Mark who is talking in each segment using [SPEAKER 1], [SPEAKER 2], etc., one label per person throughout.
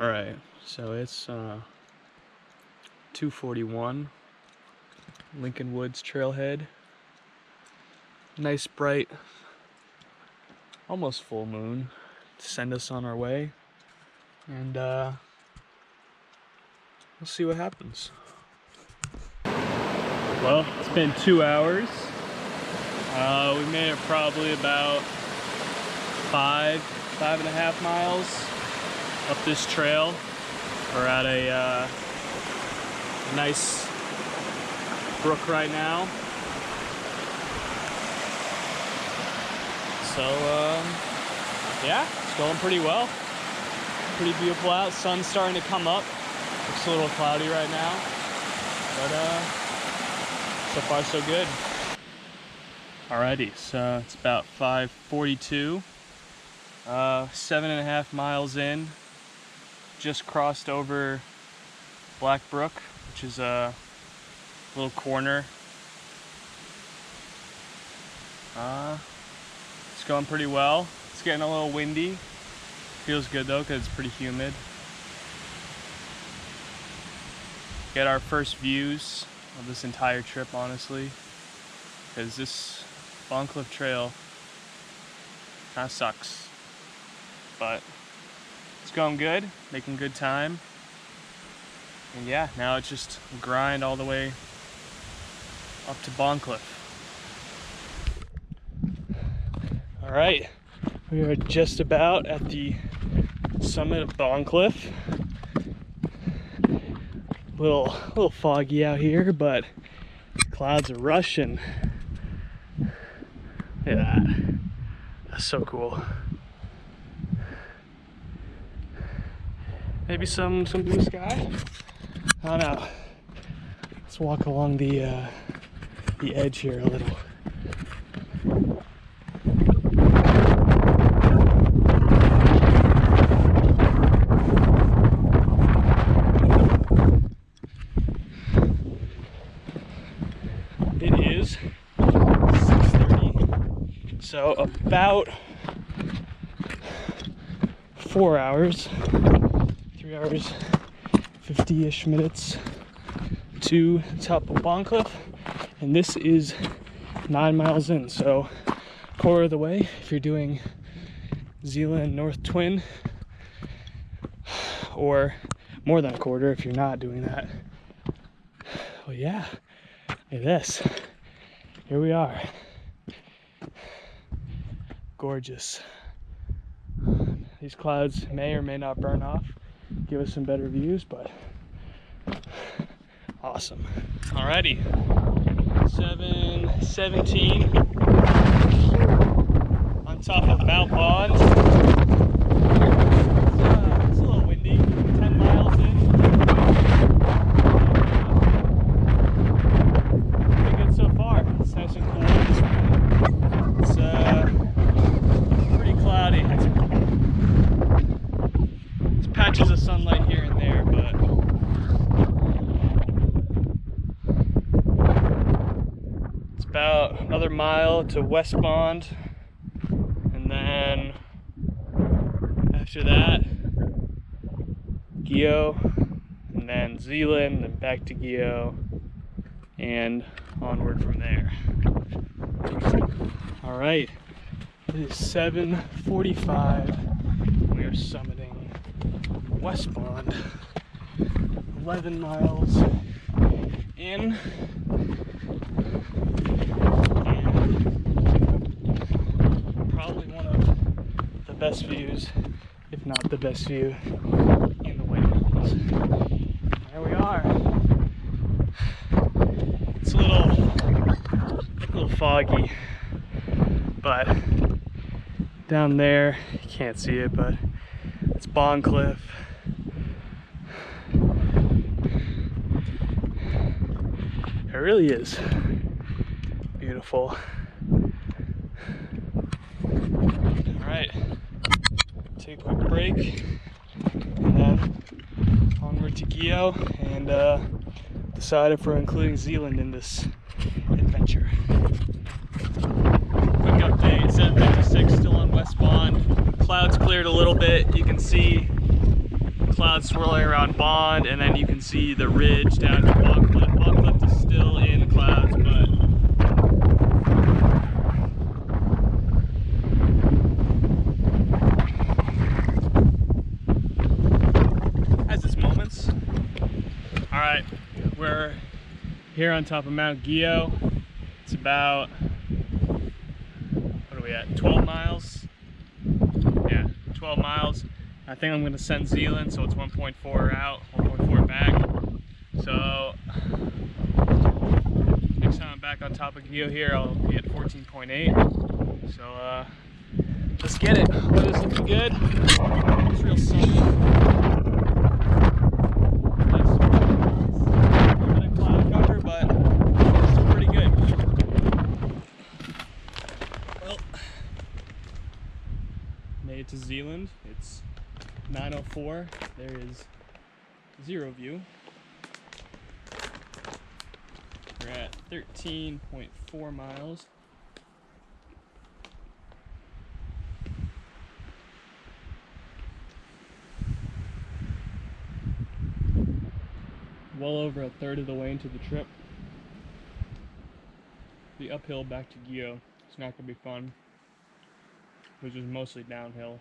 [SPEAKER 1] Alright, so it's 2:41, Lincoln Woods trailhead. Nice bright, almost full moon to send us on our way, and we'll see what happens. Well, it's been 2 hours. We made it probably about 5.5 miles up this trail. We're at a nice brook right now. So yeah, it's going pretty well. Pretty beautiful out. Sun's starting to come up. Looks a little cloudy right now, but so far so good. Alrighty, so it's about 5:42. 7.5 miles in. Just crossed over Black Brook, which is a little corner. It's going pretty well. It's getting a little windy. Feels good though, because it's pretty humid. Get our first views of this entire trip, honestly, because this Bon Cliff Trail kind of sucks, but it's going good, making good time. And yeah, now it's just grind all the way up to Bon Cliff. All right, we are just about at the summit of Bon Cliff. A little foggy out here, but clouds are rushing. Look at that. That's so cool. Maybe some blue sky? I don't know. Let's walk along the edge here a little. It is 6:30, so about 4 hours. 3 hours, 50-ish minutes to the top of Bon Cliff, and this is 9 miles in, so quarter of the way if you're doing Zealand North Twin, or more than a quarter if you're not doing that. Well, yeah, look at this. Here we are. Gorgeous. These clouds may or may not burn off, give us some better views, but awesome. Alrighty, 7:17 on top of Mount Bond. It's a little windy, 10 miles in. Pretty good so far. It's nice and cool. It's pretty cloudy. There's patches of sunlight here and there, but it's about another mile to West Bond, and then after that, Gio, and then Zealand, and back to Gio, and onward from there. All right, it is 7:45. We are summiting West Bond, 11 miles in, and probably one of the best views, if not the best view, in the White Mountains. There we are. It's a little foggy, but down there, you can't see it, but it's Bon Cliff. It really is beautiful. All right, take a quick break, and then onward to Gio, and decide if we're including Zealand in this adventure. Quick update, 7:56, still on West Bond. Clouds cleared a little bit. You can see clouds swirling around Bond, and then you can see the ridge down to Boncliff. Boncliff is still in the clouds, but has its moments. All right, we're here on top of Mount Gio. It's about, what are we at, 12 miles? Yeah, 12 miles. I think I'm going to send Zealand, so it's 1.4 out, 1.4 back. So next time I'm back on top of Gio here, I'll be at 14.8. So let's get it. Weather's looking good. It's real sunny. Nice. A little bit of cloud cover, but it's still pretty good. Well, made it to Zealand. It's 9:04. There is zero view. We're at 13.4 miles. Well over a third of the way into the trip. The uphill back to Gio. It's not going to be fun, which is mostly downhill.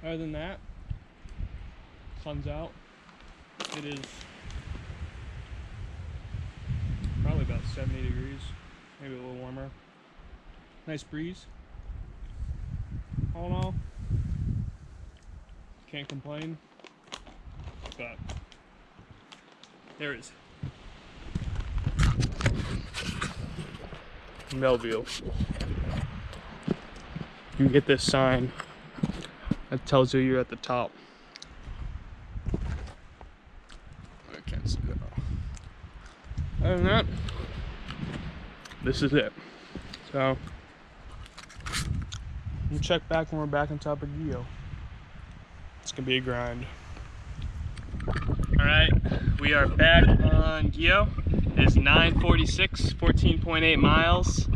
[SPEAKER 1] Other than that, sun's out. It is probably about 70 degrees, maybe a little warmer. Nice breeze. All in all, can't complain, but there is Melville. You can get this sign that tells you you're at the top. I can't see that. Other than that, this is it. So we'll check back when we're back on top of Gio. It's gonna be a grind. All right, we are back on Gio. It's 9:46, 14.8 miles.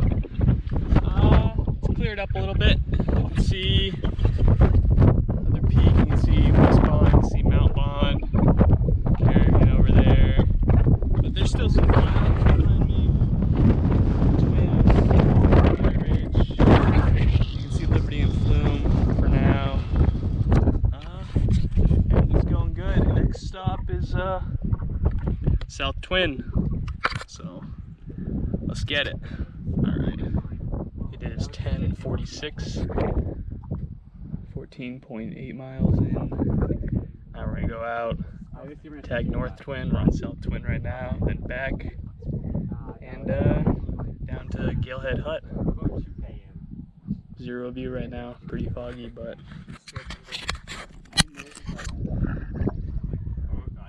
[SPEAKER 1] It's cleared up a little bit. You can see another peak. You can see West Bond, you can see Mount Bond, Carrigan over there. But there's still some clouds behind me. Ridge. You can see Liberty and Flume for now. Everything's going good. Next stop is South Twin. So let's get it. All right. It is 10:46. 14.8 miles in. Now we're gonna go out, tag North Twin, we're on South Twin right now, then back, and down to Galehead Hut. Zero view right now, pretty foggy, but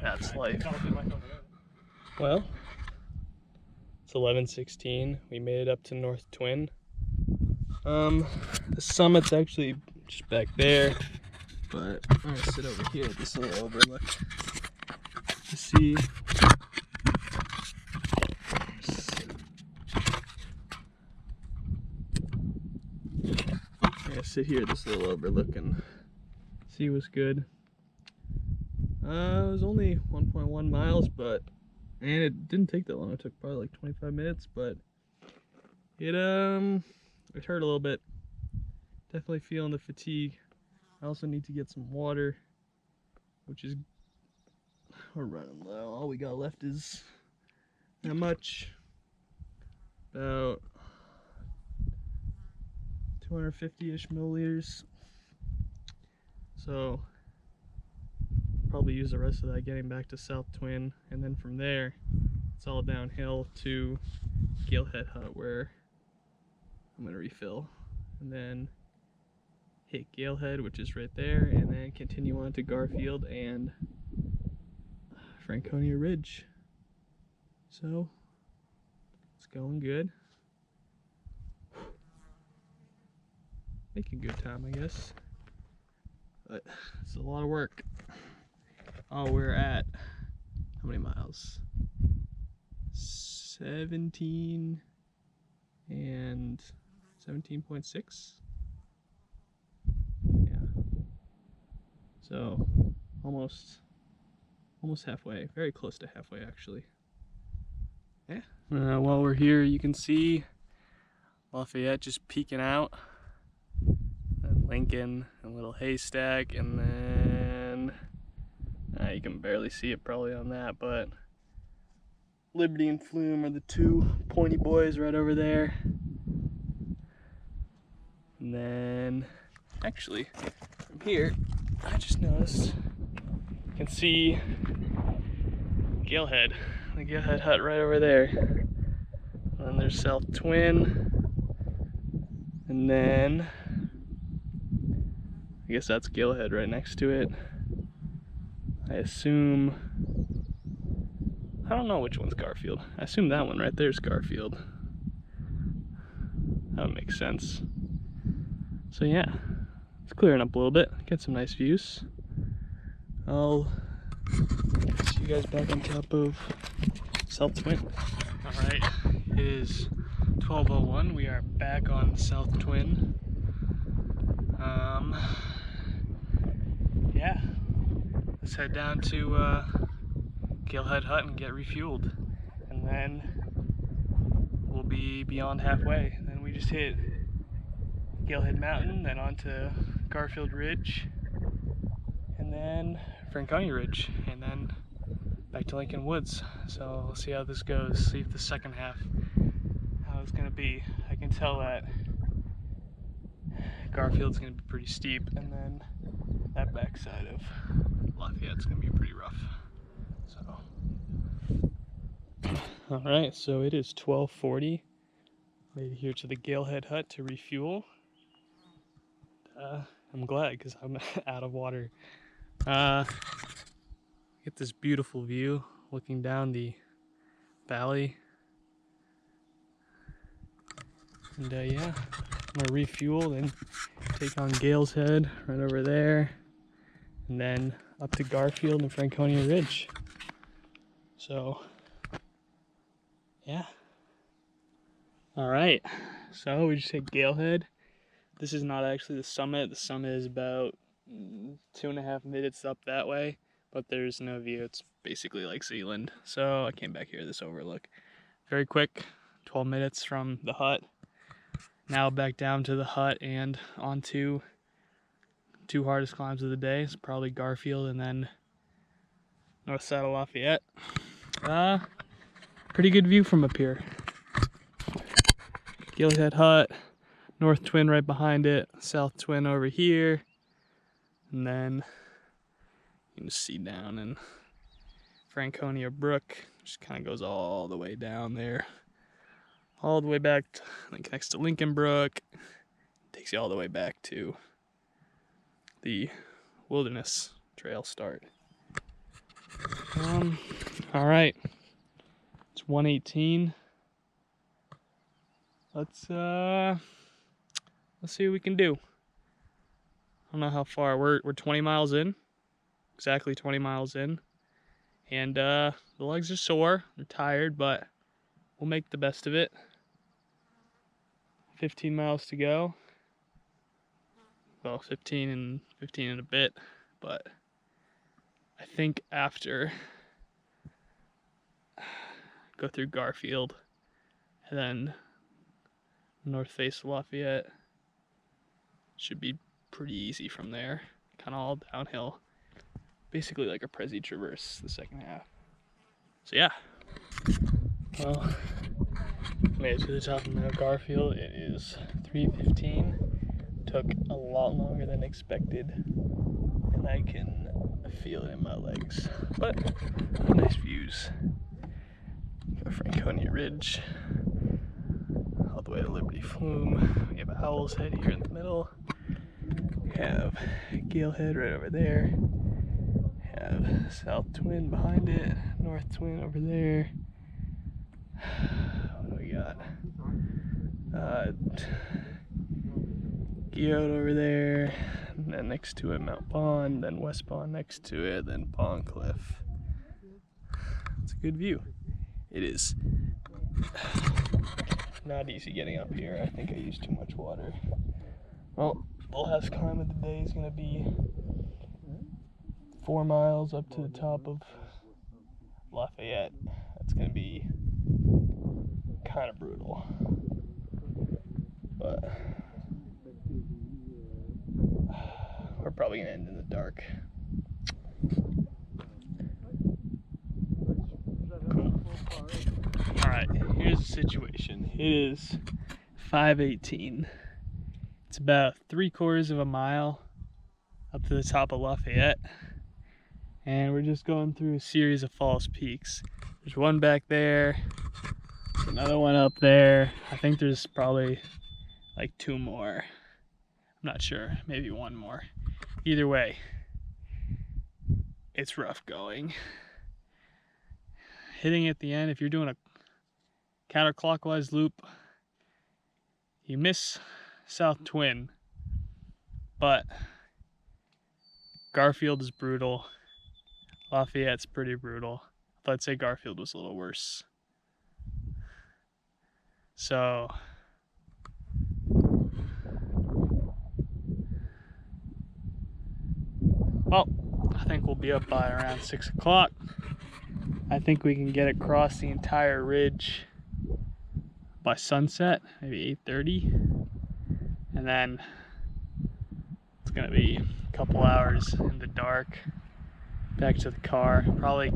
[SPEAKER 1] that's life. Well, it's 11:16. We made it up to North Twin. The summit's actually just back there, but I'm gonna sit over here at this little overlook to see. I'm gonna sit here at this little overlook and see what's good. It was only 1.1 miles, and it didn't take that long. It took probably like 25 minutes, but it hurt a little bit. Definitely feeling the fatigue. I also need to get some water, which is, we're running low. All we got left is not much, about 250-ish milliliters. So probably use the rest of that getting back to South Twin, and then from there it's all downhill to Galehead Hut, where I'm gonna refill, and then hit Galehead, which is right there, and then continue on to Garfield and Franconia Ridge. So it's going good. Making good time, I guess. But it's a lot of work. Oh, we're at how many miles? 17 and 17.6. Yeah. So almost halfway, very close to halfway actually. Yeah. While we're here, you can see Lafayette just peeking out, and Lincoln, a little haystack, and then you can barely see it probably on that, but Liberty and Flume are the two pointy boys right over there. And then, actually, from here, I just noticed you can see Galehead, the Galehead hut right over there. And then there's South Twin. And then, I guess that's Galehead right next to it. I assume, I don't know which one's Garfield. I assume that one right there is Garfield. That would make sense. So yeah, it's clearing up a little bit. Get some nice views. I'll see you guys back on top of South Twin. Alright, it is 12:01. We are back on South Twin. Yeah, let's head down to Galehead Hut and get refueled. And then we'll be beyond halfway. Then we just hit Galehead Mountain, then onto Garfield Ridge, and then Franconia Ridge, and then back to Lincoln Woods. So we'll see how this goes, see if the second half, how it's gonna be. I can tell that Garfield's gonna be pretty steep, and then that backside of Lafayette's gonna be pretty rough. So, all right, so it is 12:40. Made it here to the Galehead Hut to refuel. I'm glad because I'm out of water. Get this beautiful view looking down the valley. And yeah, I'm gonna refuel and take on Gale's Head right over there, and then up to Garfield and Franconia Ridge. So yeah. All right, so we just hit Galehead. This is not actually the summit. The summit is about 2.5 minutes up that way, but there's no view. It's basically like Zealand. So I came back here, this overlook. Very quick, 12 minutes from the hut. Now back down to the hut and onto two hardest climbs of the day. It's probably Garfield and then north side of Lafayette. Pretty good view from up here. Galehead Hut, North Twin right behind it, South Twin over here, and then you can see down in Franconia Brook, just kind of goes all the way down there, all the way back to, then connects to Lincoln Brook, takes you all the way back to the Wilderness Trail start. All right, it's 1:18. Let's see what we can do. I don't know how far. We're 20 miles in. Exactly 20 miles in. And the legs are sore. They're tired, but we'll make the best of it. 15 miles to go. Well, 15 and a bit, but I think after go through Garfield and then north face of Lafayette should be pretty easy from there, kind of all downhill, basically like a Prezi Traverse the second half. So yeah, well, made it to the top of Mount Garfield. It is 3:15. Took a lot longer than expected, and I can feel it in my legs, but nice views. Got Franconia Ridge all the way to Liberty Flume. We have Owl's Head here in the middle. We have Galehead right over there. We have South Twin behind it. North Twin over there. What do we got? Geode over there. And then next to it, Mount Bond. Then West Bond next to it. Then Pond Cliff. It's a good view. It is not easy getting up here. I think I used too much water. Well, the last climb of the day is gonna be 4 miles up to the top of Lafayette. That's gonna be kind of brutal, but we're probably gonna end in the dark. Cool. All right, here's the situation. It is 5:18. It's about 3/4 of a mile up to the top of Lafayette, and we're just going through a series of false peaks. There's one back there, there's another one up there. I think there's probably like 2 more. I'm not sure, maybe 1 more. Either way, it's rough going. Hitting at the end, if you're doing a counterclockwise loop, you miss South Twin, but Garfield is brutal. Lafayette's pretty brutal. But I'd say Garfield was a little worse. So well, I think we'll be up by around 6 o'clock. I think we can get across the entire ridge by sunset, maybe 8:30. And then it's gonna be a couple hours in the dark. Back to the car. Probably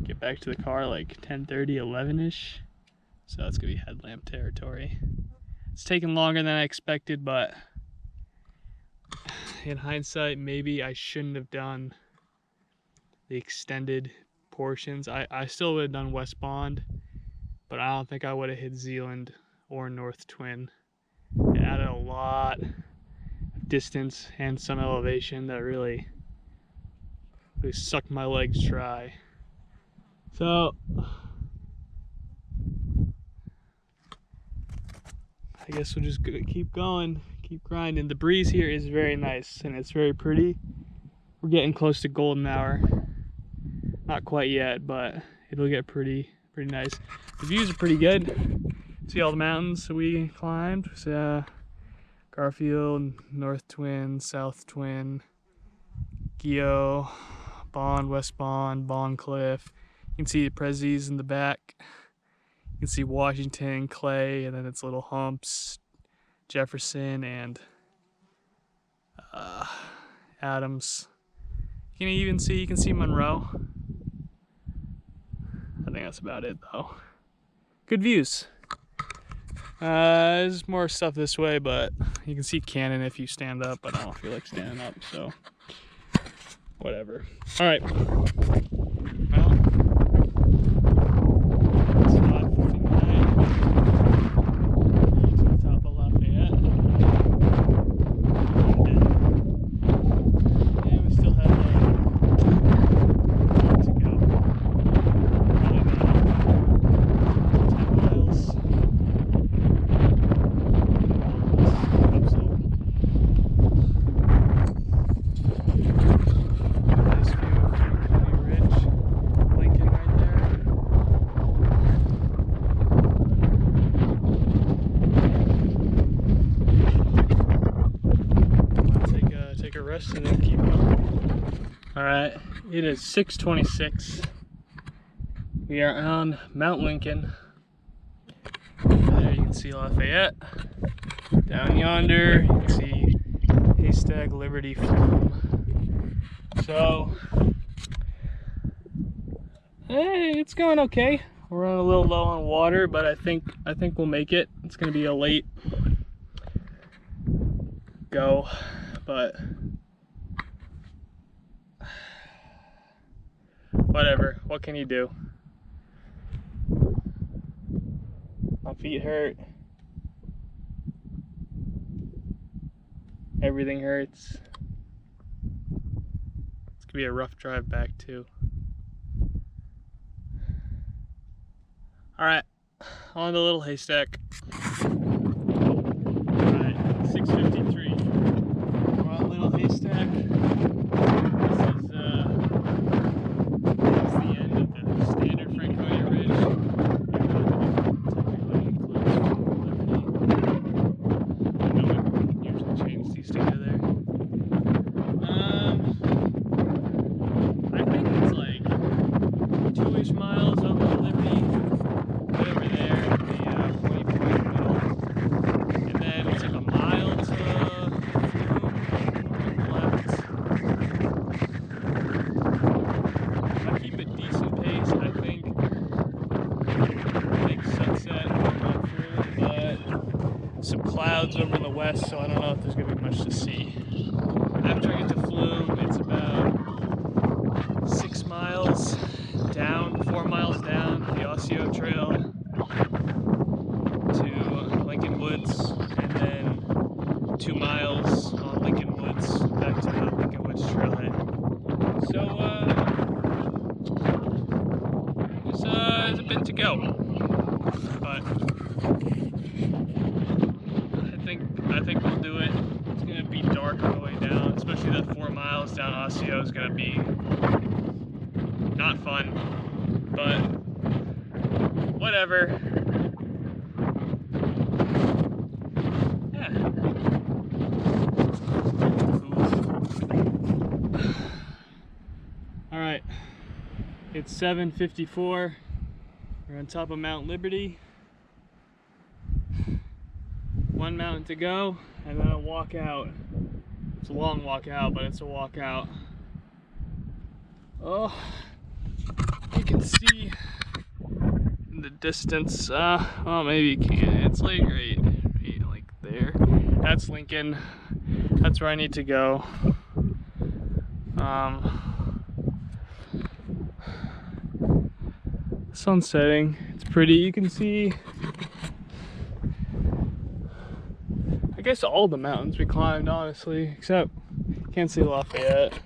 [SPEAKER 1] get back to the car like 10:30, 11-ish. So it's gonna be headlamp territory. It's taking longer than I expected, but in hindsight, maybe I shouldn't have done the extended portions. I still would have done West Bond, but I don't think I would have hit Zealand or North Twin. It added a lot of distance and some elevation that really sucked my legs dry. So I guess we'll just keep going, keep grinding. The breeze here is very nice and it's very pretty. We're getting close to golden hour. Not quite yet, but it'll get pretty nice. The views are pretty good. See all the mountains that we climbed. So, Garfield, North Twin, South Twin, Gio, Bond, West Bond, Bond Cliff. You can see the Prezzies in the back. You can see Washington, Clay, and then its little humps, Jefferson, and Adams. You can see Monroe. I think that's about it though. Good views. There's more stuff this way, but you can see Cannon if you stand up, but I don't feel like standing up, so whatever. All right. Well, it's 5:49. To the top of Lafayette. And we still have to go. Probably about 10 miles. Rest and then keep going. All right, it is 6:26. We are on Mount Lincoln. There you can see Lafayette. Down yonder, you can see Haystack, Liberty, Flume. So, hey, it's going okay. We're running a little low on water, but I think we'll make it. It's gonna be a late go, but whatever, what can you do? My feet hurt. Everything hurts. It's gonna be a rough drive back too. Alright, on the little haystack. Alright, 6:53. We're on Little Haystack. Standard Franconia Ridge. Technically includes some clouds over in the west, so I don't know if there's gonna be much to see. After I get to Flume, it's about 6 miles down, 4 miles down the Osseo Trail to Lincoln Woods, and then 2 miles on Lincoln Woods back to the Lincoln Woods trailhead. So there's a bit to go, but I think we'll do it. It's gonna be dark on the way down, especially that 4 miles down Osseo is gonna be not fun, but whatever. Yeah. All right, it's 7:54. We're on top of Mount Liberty. 1 mountain to go, and then a walk out. It's a long walk out, but it's a walk out. Oh, you can see in the distance. Oh, maybe you can't. It's like right like there. That's Lincoln. That's where I need to go. Sun's setting. It's pretty. You can see, I guess, all the mountains we climbed, honestly, except can't see Lafayette,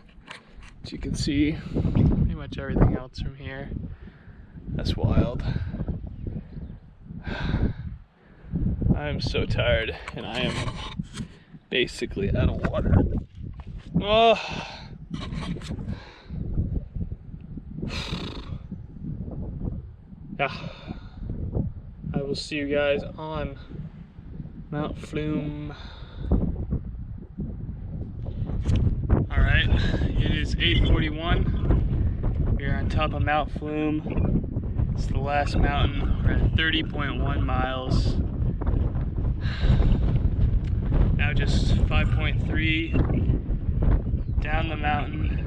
[SPEAKER 1] but you can see pretty much everything else from here. That's wild. I am so tired, and I am basically out of water. Oh. Yeah. I will see you guys on Mount Flume. Alright, it is 8:41. We are on top of Mount Flume. It's the last mountain. We're at 30.1 miles. Now just 5.3 down the mountain,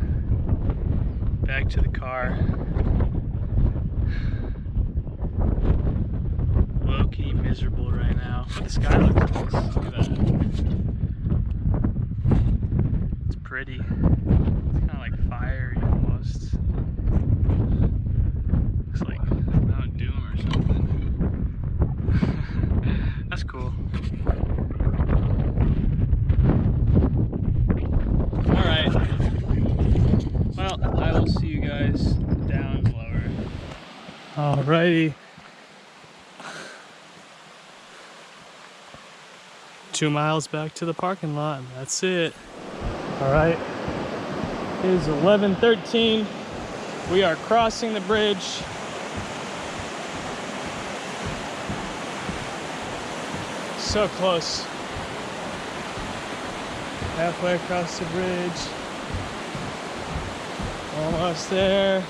[SPEAKER 1] back to the car. Low-key miserable right now, but the sky looks nice. Look at that. It's pretty. It's kind of like fiery almost. Looks like Mount Doom or something. That's cool. Alright. Well, I will see you guys down lower. Alrighty. 2 miles back to the parking lot, and that's it. Alright. It is 11:13. We are crossing the bridge. So close. Halfway across the bridge. Almost there.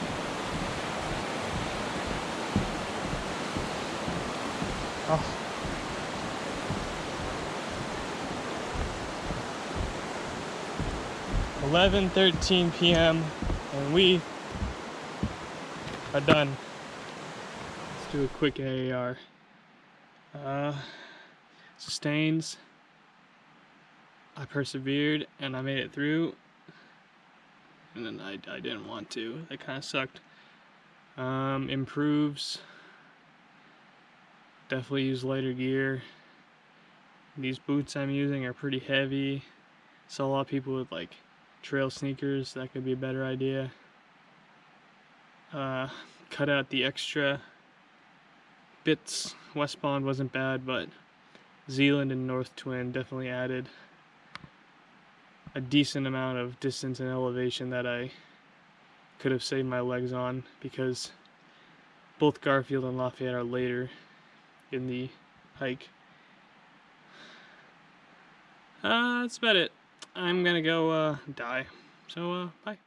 [SPEAKER 1] Oh. (11:13 p.m. and we are done. Let's do a quick AAR. Sustains. I persevered and I made it through. And then I didn't want to. That kind of sucked. Improves. Definitely use lighter gear. These boots I'm using are pretty heavy. Saw a lot of people with like trail sneakers. That could be a better idea. Cut out the extra bits. Westbond wasn't bad, but Zealand and North Twin definitely added a decent amount of distance and elevation that I could have saved my legs on, because both Garfield and Lafayette are later in the hike. That's about it. I'm gonna go die. So bye.